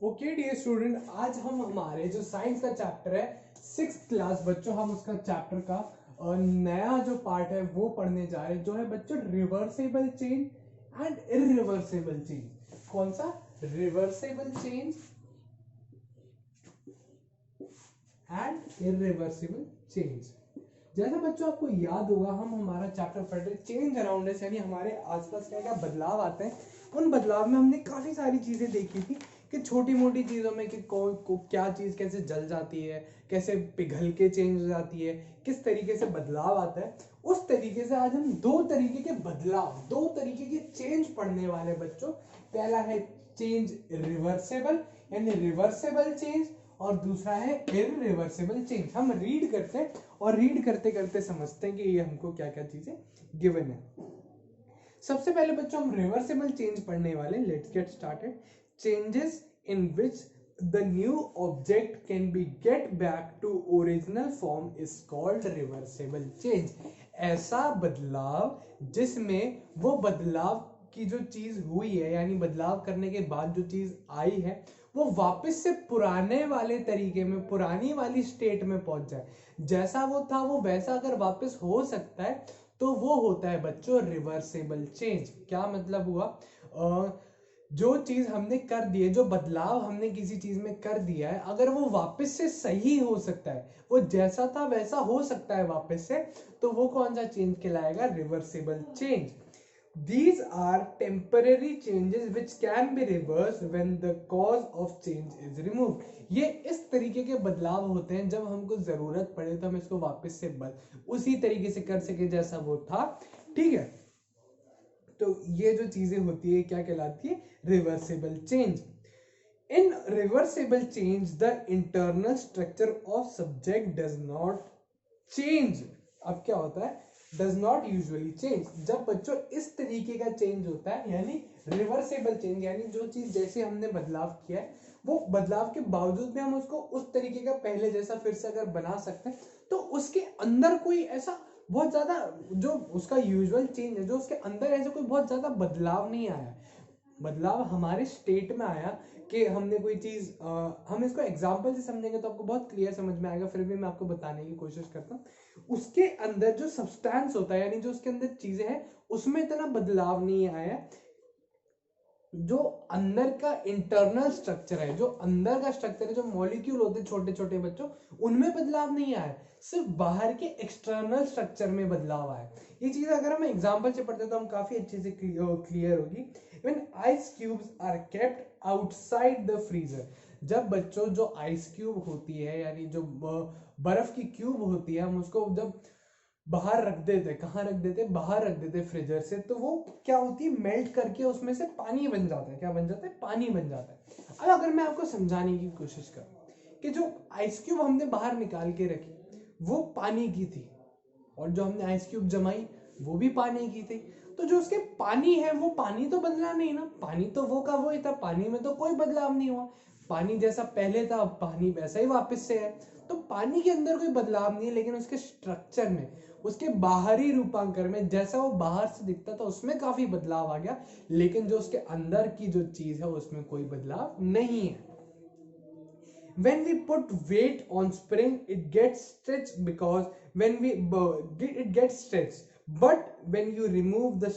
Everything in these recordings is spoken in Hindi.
ओके डियर स्टूडेंट, आज हम हमारे जो साइंस का चैप्टर है 6th क्लास बच्चों, हम उसका चैप्टर का नया जो पार्ट है वो पढ़ने जा रहे हैं, जो है बच्चों reversible change and irreversible change. कौन सा? Reversible change and irreversible change. जैसा बच्चों आपको याद होगा, हम हमारा चैप्टर पढ़ रहे चेंज अराउंड अस, यानी हमारे आसपास क्या क्या बदलाव आते हैं। उन बदलाव में हमने काफी सारी चीजें देखी थी कि छोटी मोटी चीजों में कि क्या चीज कैसे जल जाती है, कैसे पिघल के चेंज हो जाती है, किस तरीके से बदलाव आता है। उस तरीके से आज हम दो तरीके के बदलाव, दो तरीके के चेंज पढ़ने वाले बच्चों। पहला है चेंज रिवर्सेबल यानी रिवर्सेबल चेंज, और दूसरा है इरिवर्सिबल चेंज। हम रीड करते हैं और रीड करते करते समझते हैं कि ये हमको क्या क्या चीजें गिवन है। सबसे पहले बच्चों हम रिवर्सिबल चेंज पढ़ने वाले। Let's get started. Changes in which the new object can be get back to original form is called reversible change. ऐसा बदलाव जिसमें वो बदलाव की जो चीज हुई है, यानी बदलाव करने के बाद जो चीज आई है, वो वापस से पुराने वाले तरीके में, पुरानी वाली स्टेट में पहुंच जाए। जैसा वो था वो वैसा अगर वापस हो सकता है तो वो होता है बच्चों रिवर्सेबल चेंज। क्या मतलब हुआ? जो चीज हमने कर दी है, जो बदलाव हमने किसी चीज में कर दिया है, अगर वो वापस से सही हो सकता है, वो जैसा था वैसा हो सकता है वापस से, तो वो कौन सा चेंज कहलाएगा? Reversible change. These are temporary changes which can be reversed when the cause of change is removed. ये इस तरीके के बदलाव होते हैं जब हमको जरूरत पड़े तो हम इसको वापस से उसी तरीके से कर सके जैसा वो था। ठीक है, तो ये जो चीजें होती है क्या कहलाती है? Reversible change. In reversible change the internal structure of subject does not change. अब क्या होता है? Does not usually change. जब बच्चों इस तरीके का चेंज होता है, यानी रिवर्सेबल चेंज, यानी जो चीज जैसे हमने बदलाव किया है, वो बदलाव के बावजूद भी हम उसको उस तरीके का पहले जैसा फिर से अगर बना सकते हैं, तो उसके अंदर कोई ऐसा बहुत ज्यादा जो उसका यूजुअल चेंज है, जो उसके अंदर ऐसा कोई बहुत ज्यादा बदलाव नहीं आया। बदलाव हमारे स्टेट में आया कि हमने कोई चीज, हम इसको एग्जांपल से समझेंगे तो आपको बहुत क्लियर समझ में आएगा, फिर भी मैं आपको बताने की कोशिश करता हूँ। उसके अंदर जो सब्सटेंस होता है, यानी जो उसके अंदर चीजें हैं, उसमें इतना बदलाव नहीं आया। जो अंदर का इंटरनल स्ट्रक्चर है, जो अंदर का स्ट्रक्चर है, जो मॉलिक्यूल होते हैं छोटे छोटे बच्चों, उनमें बदलाव नहीं आया, सिर्फ बाहर के एक्सटर्नल स्ट्रक्चर में बदलाव आया। ये चीज अगर हम एग्जांपल से पढ़ते तो हम काफी अच्छे से क्लियर होगी। When ice cubes are kept outside the freezer. जब बच्चों जो आइस क्यूब होती है, यानी जो बर्फ की क्यूब होती है, हम उसको जब बाहर रख देते, कहाँ रख देते? बाहर रख देते फ्रीजर से, तो वो क्या होती है? मेल्ट करके उसमें से पानी बन जाता है। क्या बन जाता है? पानी बन जाता है। अब अगर मैं आपको समझाने की कोशिश करूं कि जो आइस क्यूब हमने बाहर निकाल के रखी वो पानी की थी, और जो हमने आइस क्यूब जमाई वो भी पानी की थी, तो जो उसके पानी है वो पानी तो बदला नहीं ना, पानी तो वो का वो ही था, पानी में तो कोई बदलाव नहीं हुआ। पानी जैसा पहले था पानी वैसा ही वापस से है, तो पानी के अंदर कोई बदलाव नहीं है, लेकिन उसके स्ट्रक्चर में, उसके बाहरी रूपांतर में, जैसा वो बाहर से दिखता था उसमें काफी बदलाव आ गया, लेकिन जो उसके अंदर की जो चीज है उसमें कोई बदलाव नहीं है। When we put weight on spring, it gets stretched because when we it gets stretched, but when you remove the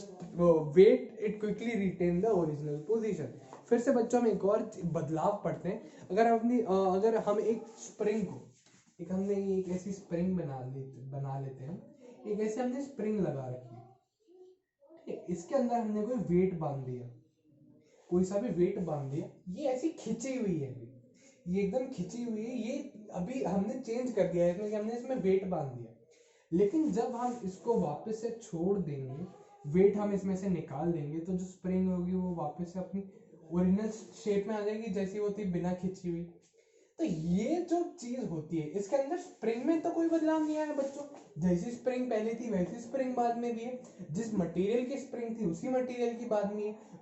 weight, it quickly retain the original position. फिर से बच्चों में एक और बदलाव पढ़ते हैं। अगर हम एक स्प्रिंग को, एक हमने एक ऐसी स्प्रिंग बना लेते हैं, एक ऐसे हमने स्प्रिंग लगा रखी है, इसके अंदर हमने कोई वेट बांध दिया, कोई सा भी वेट बांध दिया, ये ऐसी खिंची हुई है, ये एकदम खिंची हुई है, ये अभी हमने चेंज कर दिया है इसमें कि हमने इसमें वेट बांध दिया, लेकिन जब हम इसको वापस से छोड़ देंगे, वेट हम इसमें से निकाल देंगे, तो जो स्प्रिंग होगी वो वापस से अपनी ओरिजिनल शेप में आ जाएगी जैसी वो थी बिना खिंची हुई। तो ये जो चीज होती है, इसके अंदर स्प्रिंग में तो कोई बदलाव नहीं आया बच्चों, जैसी स्प्रिंग पहले थी वैसी स्प्रिंग बाद में भी है, जिस मटेरियल की स्प्रिंग थी उसी मटेरियल की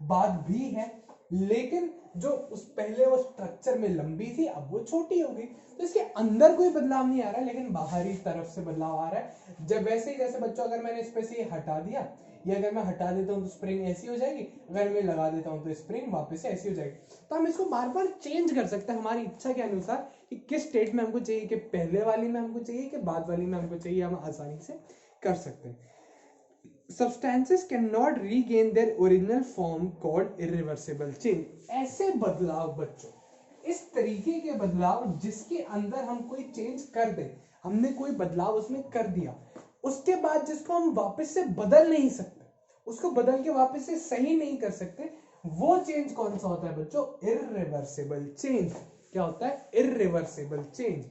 बाद भी है, लेकिन जो उस पहले वो स्ट्रक्चर में लंबी थी अब वो छोटी हो गई, तो इसके अंदर कोई बदलाव नहीं आ रहा है, लेकिन बाहरी तरफ से बदलाव आ रहा है। जब वैसे ही जैसे बच्चों, अगर मैंने इस पे से हटा दिया, ये अगर मैं हटा देता हूँ तो स्प्रिंग ऐसी हो जाएगी, अगर मैं लगा देता हूँ तो स्प्रिंग वापस से ऐसी हो जाएगी। तो हम इसको बार बार चेंज कर सकते हैं हमारी इच्छा के अनुसार कि किस स्टेट में हमको चाहिए, कि पहले वाली में हमको चाहिए कि बाद वाली में हमको चाहिए, हम आसानी से कर सकते हैं। Substances cannot regain their original form called irreversible change. ऐसे बदलाव बच्चों, इस तरीके के बदलाव जिसके अंदर हम कोई चेंज कर दे, हमने कोई बदलाव उसमें कर दिया, उसके बाद जिसको हम वापस से बदल नहीं सकते, उसको बदल के वापस से सही नहीं कर सकते, वो चेंज कौन सा होता है बच्चों? Irreversible change. क्या होता है? Irreversible change.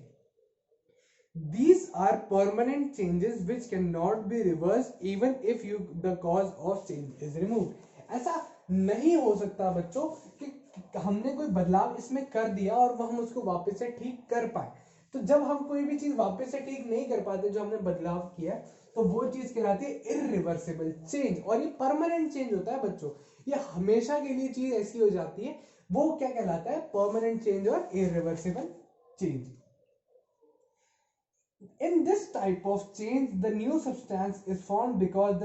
These are permanent changes which cannot be reversed even if the cause of change is removed. ऐसा नहीं हो सकता बच्चों कि हमने कोई बदलाव इसमें कर दिया और वो हम उसको वापस से ठीक कर पाए। तो जब हम कोई भी चीज वापस से ठीक नहीं कर पाते जो हमने बदलाव किया, तो वो चीज कहलाती है इररिवर्सिबल चेंज। और ये परमानेंट चेंज होता है बच्चों, ये हमेशा के लिए चीज ऐसी हो जाती है, वो क्या कहलाता है? परमानेंट चेंज और irreversible change. In this type of change, the new substance is formed because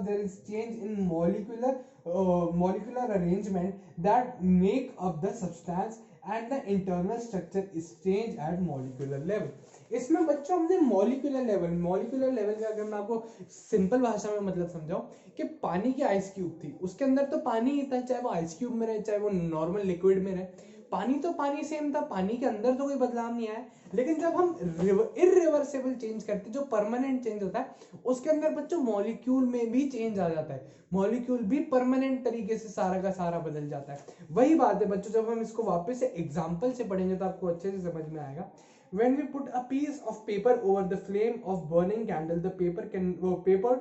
there is change in molecular arrangement that make up the substance, and the internal structure is changed at molecular level. इसमें बच्चों हमने मॉलिक्यूलर लेवल का अगर मैं आपको सिंपल भाषा में मतलब समझाऊं कि पानी की आइस क्यूब थी, उसके अंदर तो पानी ही था, चाहे वो आइस क्यूब में रहे चाहे वो नॉर्मल लिक्विड में रहे, पानी तो पानी सेम था, पानी के अंदर तो कोई बदलाव नहीं आया। लेकिन जब हम इररिवर्सिबल चेंज करते, जो परमानेंट चेंज होता है, उसके अंदर बच्चों मॉलिक्यूल में भी चेंज आ जाता है, मॉलिक्यूल भी परमानेंट तरीके से सारा का सारा बदल जाता है। वही बात है बच्चों, जब हम इसको वापस से एग्जांपल से पढ़ेंगे तो आपको अच्छे से समझ में आएगा। When we put a piece of paper over the flame of burning candle, the paper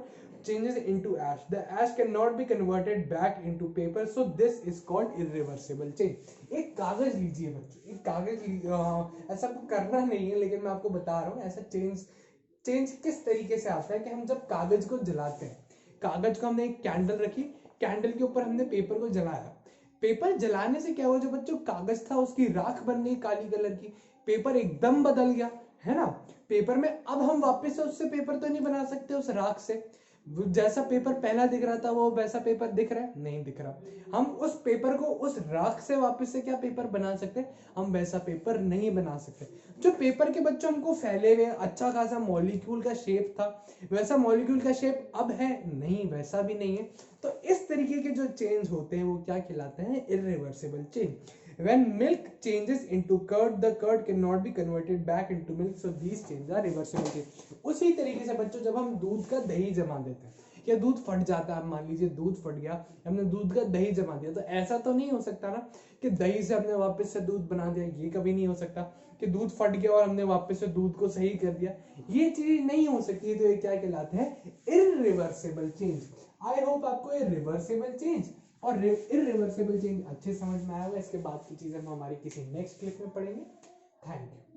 changes into ash. The ash cannot be converted back into paper, so this is called irreversible change. एक कागज लीजिए बच्चों, एक कागज ऐसा करना नहीं है, लेकिन मैं आपको बता रहा हूँ ऐसा चेंज किस तरीके से आता है कि हम जब कागज को जलाते हैं, कागज को हमने एक कैंडल रखी, कैंडल के ऊपर हमने पेपर को जलाया, पेपर जलाने से क्या हुआ? जो बच्चों कागज था उसकी राख बन गई काली कलर की, पेपर एकदम बदल गया, है ना? पेपर में अब हम वापस से उससे पेपर तो नहीं बना सकते उस राख से, जैसा पेपर पहला दिख रहा था वो वैसा पेपर दिख रहा है? नहीं दिख रहा। हम उस पेपर को उस राख से वापस से क्या पेपर बना सकते? हम वैसा पेपर नहीं बना सकते। जो पेपर के बच्चों हमको फैले हुए अच्छा खासा मॉलिक्यूल का शेप था, वैसा मॉलिक्यूल का शेप अब है नहीं, वैसा भी नहीं है। तो इस तरीके के जो चेंज होते हैं वो क्या कहलाते हैं? Irreversible change. When milk changes into curd, the curd cannot be converted back into milk, so these changes are reversible change. उसी तरीके से बच्चों जब हम दूध का दही जमा देते हैं या दूध फट जाता है, मान लीजिए दूध फट गया, हमने दूध का दही जमा दिया, तो ऐसा तो नहीं हो सकता ना कि दही से हमने वापस से दूध बना दिया, ये कभी नहीं हो सकता कि दूध फट गया और हमने वापस से दूध को सही कर दिया, ये चीज नहीं हो सकती। तो ये क्या कहलाते हैं? Irreversible change. आई होप आपको ये रिवर्सिबल चेंज और इररिवर्सिबल चेंज अच्छे समझ में आया होगा। इसके बाद की चीजें हम हमारी किसी नेक्स्ट क्लिप में पढ़ेंगे। Thank you.